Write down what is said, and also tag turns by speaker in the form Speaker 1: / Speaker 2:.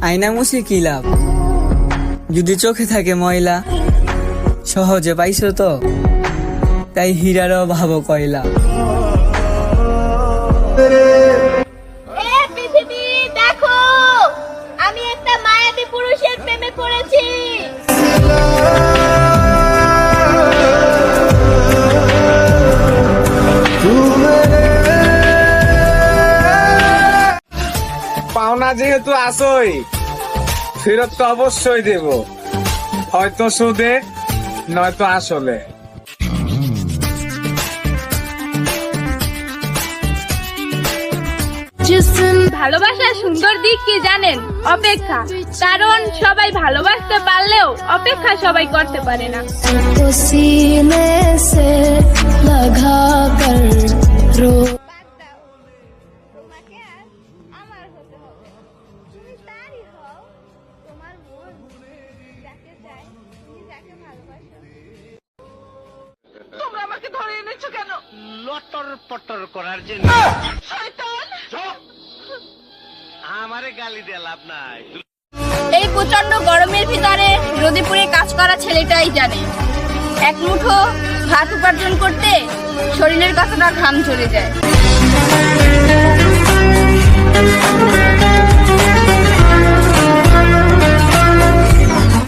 Speaker 1: আয়না মুছে কি লাভ, যদি চোখে থাকে ময়লা। সহজে পাইছো তো, তাই হীরারও ভাবো কয়লা।
Speaker 2: পৃথিবী দেখো, আমি একটা মায়াবী পুরুষের প্রেমে পড়েছি।
Speaker 3: পাওনা যেহেতু আসই, ফেরত তো অবশ্যই দেব, হয়তো সুদে নয়তো আসলে।
Speaker 2: ভালোবাসার সুন্দর দিক কি জানেন? অপেক্ষা। কারণ সবাই ভালোবাসতে পারলেও অপেক্ষা সবাই করতে পারে না।
Speaker 4: सीने से लगा कर रो
Speaker 5: তোমরা আমাকে ধরে এনেছো কেন? লটর পটর করার জন্য। শয়তান! আমারে গালি দিয়ে লাভ নাই।
Speaker 2: এই প্রচন্ড গরমের ভিতরে রোদে পুড়ে কাজ করা ছেলেটাই জানে এক মুঠো ভাত উপার্জন করতে শরীরের কতটা ঘাম ঝরে যায়।